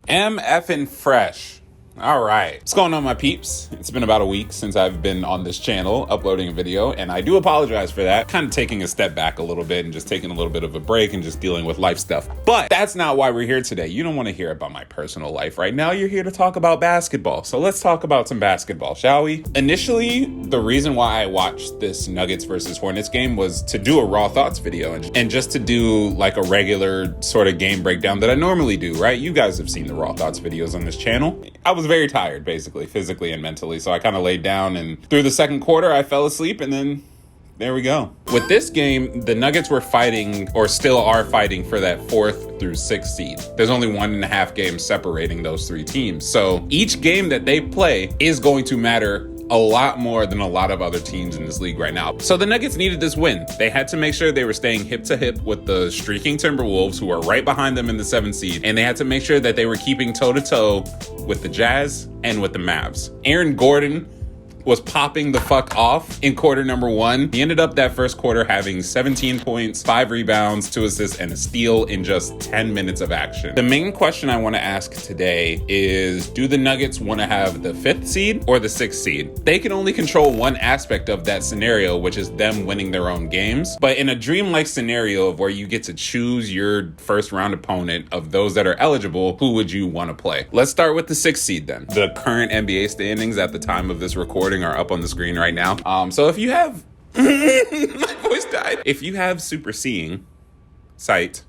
MFing fresh. All right. What's going on, my peeps? It's been about a week since I've been on this channel uploading a video, and I do apologize for that. Kind of taking a step back a little bit and just taking a little bit of a break and just dealing with life stuff. But that's not why we're here today. You don't want to hear about my personal life right now. You're here to talk about basketball. So let's talk about some basketball, shall we? Initially, the reason why I watched this Nuggets versus Hornets game was to do a Raw Thoughts video and just to do like a regular sort of game breakdown that I normally do, right? You guys have seen the Raw Thoughts videos on this channel. I was very tired, basically, physically and mentally. So I kind of laid down, and through the second quarter, I fell asleep, and then there we go. With this game, the Nuggets were fighting, or still are fighting, for that 4th through 6th seed. There's only 1.5 games separating those three teams. So each game that they play is going to matter a lot more than a lot of other teams in this league right now. So the Nuggets needed this win. They had to make sure they were staying hip to hip with the streaking Timberwolves, who are right behind them in the 7th seed. And they had to make sure that they were keeping toe to toe with the Jazz and with the Mavs. Aaron Gordon was popping the fuck off in quarter number 1. He ended up that first quarter having 17 points, 5 rebounds, 2 assists, and a steal in just 10 minutes of action. The main question I want to ask today is, do the Nuggets want to have the 5th seed or the 6th seed? They can only control one aspect of that scenario, which is them winning their own games. But in a dreamlike scenario of where you get to choose your first round opponent of those that are eligible, who would you want to play? Let's start with the 6th seed then. The current NBA standings at the time of this recording are up on the screen right now. So if you have my voice died. If you have super seeing sight,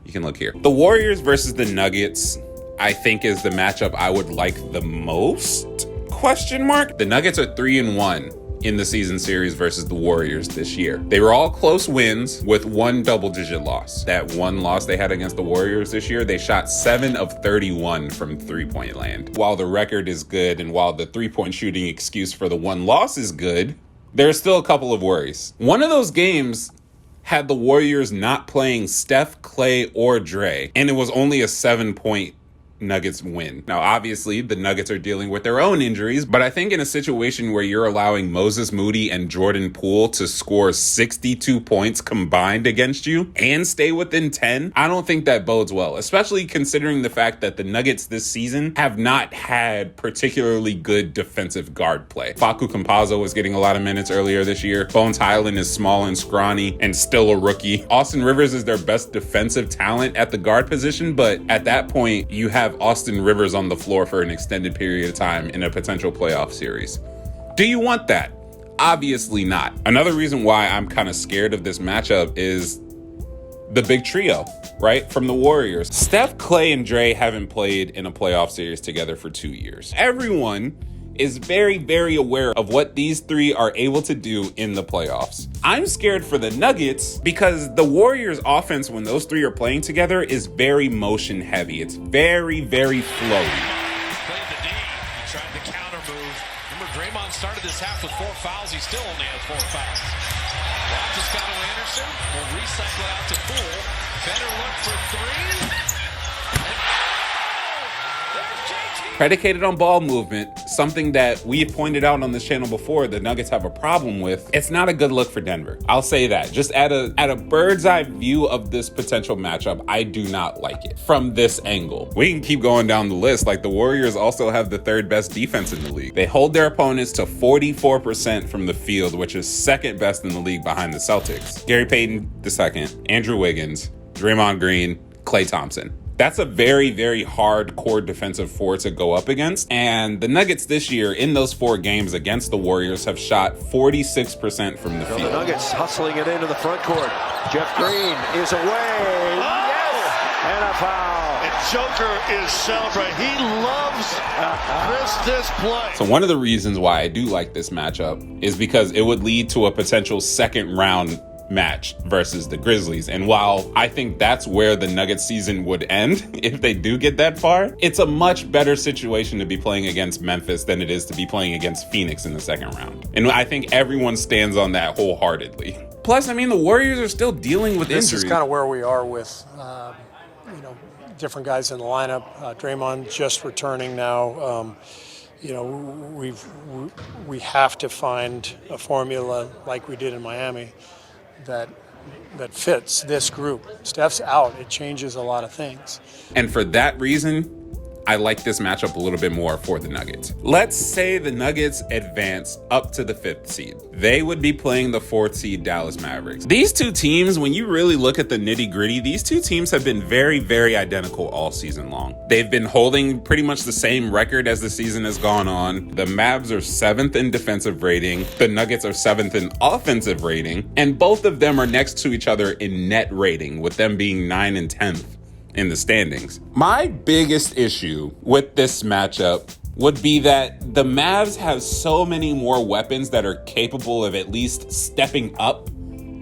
you can look here. The Warriors versus the Nuggets, I think, is the matchup I would like the most? Question mark. The Nuggets are 3-1 in the season series versus the Warriors this year. They were all close wins with one double-digit loss. That one loss they had against the Warriors this year, they shot 7 of 31 from three-point land. While the record is good and while the three-point shooting excuse for the one loss is good, there's still a couple of worries. One of those games had the Warriors not playing Steph, Clay, or Dre, and it was only a 7-point Nuggets win. Now, obviously, the Nuggets are dealing with their own injuries, but I think in a situation where you're allowing Moses Moody and Jordan Poole to score 62 points combined against you and stay within 10, I don't think that bodes well, especially considering the fact that the Nuggets this season have not had particularly good defensive guard play. Facu Campazzo was getting a lot of minutes earlier this year. Bones Highland is small and scrawny and still a rookie. Austin Rivers is their best defensive talent at the guard position, but at that point, you have Austin Rivers on the floor for an extended period of time in a potential playoff series. Do you want that? Obviously not. Another reason why I'm kind of scared of this matchup is the big trio, right? From the Warriors. Steph, Clay, and Dre haven't played in a playoff series together for 2 years. Everyone is very, very aware of what these three are able to do in the playoffs. I'm scared for the Nuggets because the Warriors offense, when those three are playing together, is very motion heavy. It's very, very flowy. Played the D. He tried the counter move. Remember, Draymond started this half with 4 fouls. He still only had 4 fouls. Toscano Anderson will recycle out to Poole. Better look for 3. Predicated on ball movement, something that we have pointed out on this channel before the Nuggets have a problem with. It's not a good look for Denver. I'll say that. Just at a bird's eye view of this potential matchup, I do not like it from this angle. We can keep going down the list. Like, the Warriors also have the 3rd best defense in the league. They hold their opponents to 44% from the field, which is 2nd best in the league behind the Celtics. Gary Payton II, Andrew Wiggins, Draymond Green, Klay Thompson. That's a very, very hard core defensive 4 to go up against. And the Nuggets this year, in those 4 games against the Warriors, have shot 46% from the field. The Nuggets hustling it into the front court. Jeff Green is away. Oh! Yes! And a foul. And Joker is celebrating. He loves this play. So one of the reasons why I do like this matchup is because it would lead to a potential 2nd round match versus the Grizzlies. And while I think that's where the Nuggets season would end if they do get that far, it's a much better situation to be playing against Memphis than it is to be playing against Phoenix in the 2nd round. And I think everyone stands on that wholeheartedly. Plus, I mean, the Warriors are still dealing with injuries. This is kind of where we are with, different guys in the lineup. Draymond just returning now. We have to find a formula like we did in Miami that fits this group. Steph's out. It changes a lot of things. And for that reason, I like this matchup a little bit more for the Nuggets. Let's say the Nuggets advance up to the 5th seed. They would be playing the 4th seed Dallas Mavericks. These two teams, when you really look at the nitty-gritty, these two teams have been very, very identical all season long. They've been holding pretty much the same record as the season has gone on. The Mavs are 7th in defensive rating. The Nuggets are 7th in offensive rating. And both of them are next to each other in net rating, with them being 9th and 10th in the standings. My biggest issue with this matchup would be that the Mavs have so many more weapons that are capable of at least stepping up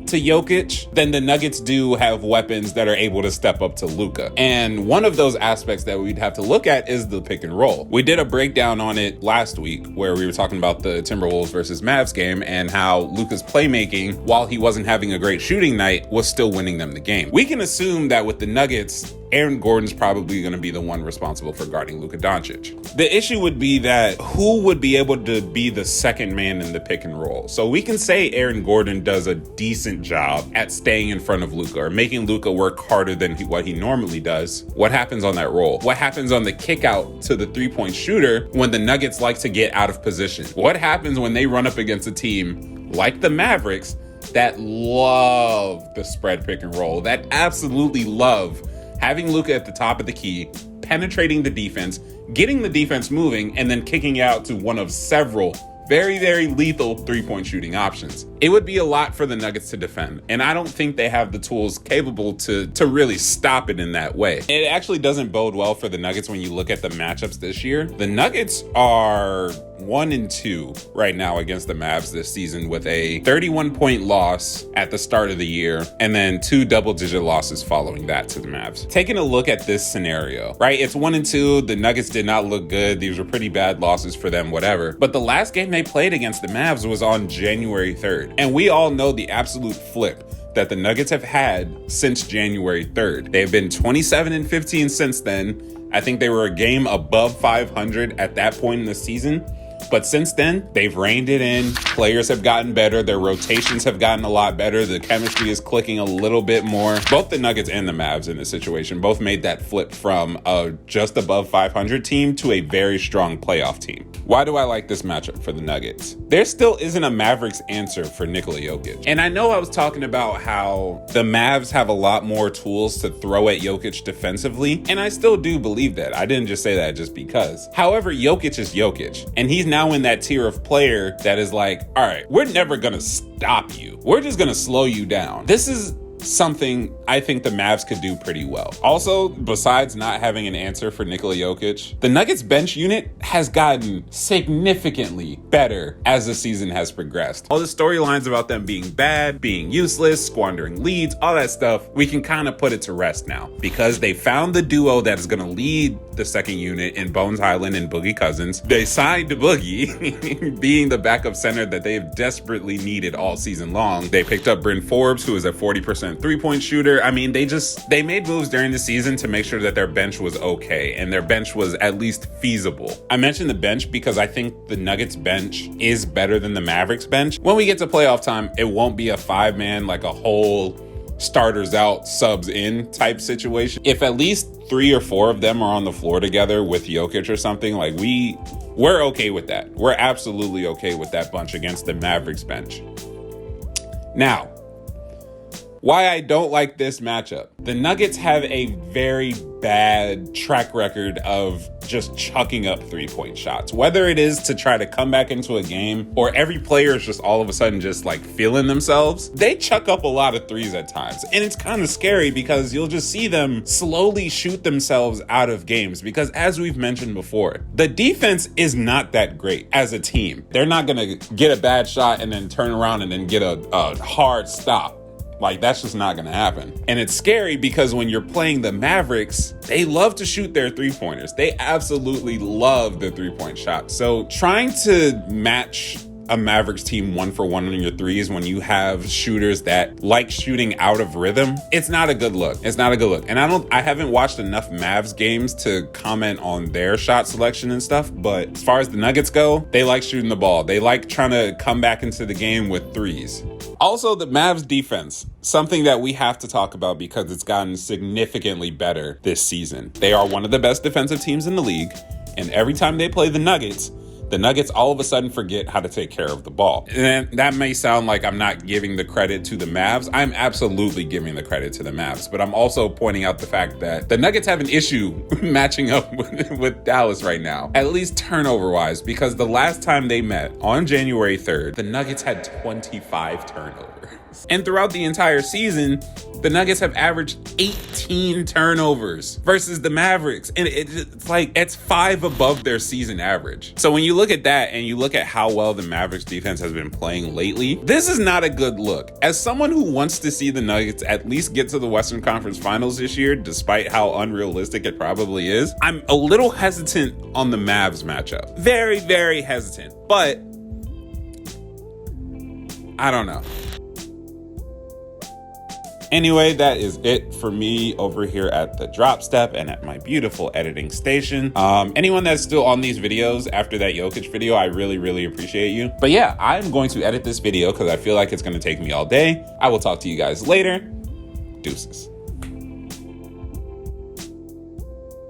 to Jokic than the Nuggets do have weapons that are able to step up to Luka. And one of those aspects that we'd have to look at is the pick and roll. We did a breakdown on it last week where we were talking about the Timberwolves versus Mavs game and how Luka's playmaking, while he wasn't having a great shooting night, was still winning them the game. We can assume that with the Nuggets, Aaron Gordon's probably going to be the one responsible for guarding Luka Doncic. The issue would be that who would be able to be the second man in the pick and roll? So we can say Aaron Gordon does a decent job at staying in front of Luka or making Luka work harder than what he normally does. What happens on that roll? What happens on the kick out to the three-point shooter when the Nuggets like to get out of position? What happens when they run up against a team like the Mavericks that love the spread pick and roll, that absolutely love having Luka at the top of the key, penetrating the defense, getting the defense moving, and then kicking out to one of several very, very lethal three-point shooting options? It would be a lot for the Nuggets to defend, and I don't think they have the tools capable to really stop it in that way. It actually doesn't bode well for the Nuggets when you look at the matchups this year. The Nuggets are 1-2 right now against the Mavs this season, with a 31-point loss at the start of the year and then 2 double-digit losses following that to the Mavs. Taking a look at this scenario, right? It's 1-2. The Nuggets did not look good. These were pretty bad losses for them, whatever. But the last game they played against the Mavs was on January 3rd. And we all know the absolute flip that the Nuggets have had since January 3rd. They've been 27-15 since then. I think they were a game above 500 at that point in the season. But since then, they've reined it in. Players have gotten better. Their rotations have gotten a lot better. The chemistry is clicking a little bit more. Both the Nuggets and the Mavs in this situation both made that flip from a just above 500 team to a very strong playoff team. Why do I like this matchup for the Nuggets? There still isn't a Mavericks answer for Nikola Jokic. And I know I was talking about how the Mavs have a lot more tools to throw at Jokic defensively, and I still do believe that. I didn't just say that just because. However, Jokic is Jokic, and he's now in that tier of player that is like, all right, we're never going to stop you. We're just going to slow you down. This is something I think the Mavs could do pretty well. Also, besides not having an answer for Nikola Jokic, the Nuggets bench unit has gotten significantly better as the season has progressed. All the storylines about them being bad, being useless, squandering leads, all that stuff, we can kind of put it to rest now because they found the duo that is going to lead the second unit in Bones Highland and Boogie Cousins. They signed Boogie, being the backup center that they've desperately needed all season long. They picked up Bryn Forbes, who is a 40% three-point shooter. I mean, they made moves during the season to make sure that their bench was okay and their bench was at least feasible. I mentioned the bench because I think the Nuggets bench is better than the Mavericks bench. When we get to playoff time, it won't be a 5-man, like a whole starters out, subs in type situation. If at least 3 or 4 of them are on the floor together with Jokic or something, like we're okay with that. We're absolutely okay with that bunch against the Mavericks bench. Now, why I don't like this matchup. The Nuggets have a very bad track record of just chucking up three-point shots. Whether it is to try to come back into a game or every player is just all of a sudden just like feeling themselves, they chuck up a lot of threes at times. And it's kind of scary because you'll just see them slowly shoot themselves out of games because, as we've mentioned before, the defense is not that great as a team. They're not going to get a bad shot and then turn around and then get a hard stop. Like, that's just not going to happen. And it's scary because when you're playing the Mavericks, they love to shoot their three-pointers. They absolutely love the three-point shot. So trying to match a Mavericks team 1-for-1 on your threes when you have shooters that like shooting out of rhythm, it's not a good look. It's not a good look. And I haven't watched enough Mavs games to comment on their shot selection and stuff, but as far as the Nuggets go, they like shooting the ball. They like trying to come back into the game with threes. Also, the Mavs defense, something that we have to talk about because it's gotten significantly better this season. They are one of the best defensive teams in the league, and every time they play the Nuggets all of a sudden forget how to take care of the ball. And that may sound like I'm not giving the credit to the Mavs. I'm absolutely giving the credit to the Mavs, but I'm also pointing out the fact that the Nuggets have an issue matching up with Dallas right now, at least turnover-wise, because the last time they met on January 3rd, the Nuggets had 25 turnovers. And throughout the entire season, the Nuggets have averaged 18 turnovers versus the Mavericks. And it's 5 above their season average. So when you look at that and you look at how well the Mavericks defense has been playing lately, this is not a good look. As someone who wants to see the Nuggets at least get to the Western Conference Finals this year, despite how unrealistic it probably is, I'm a little hesitant on the Mavs matchup. Very, very hesitant. But I don't know. Anyway, that is it for me over here at the Drop Step and at my beautiful editing station. Anyone that's still on these videos after that Jokic video, I really, really appreciate you. But yeah, I'm going to edit this video because I feel like it's going to take me all day. I will talk to you guys later. Deuces.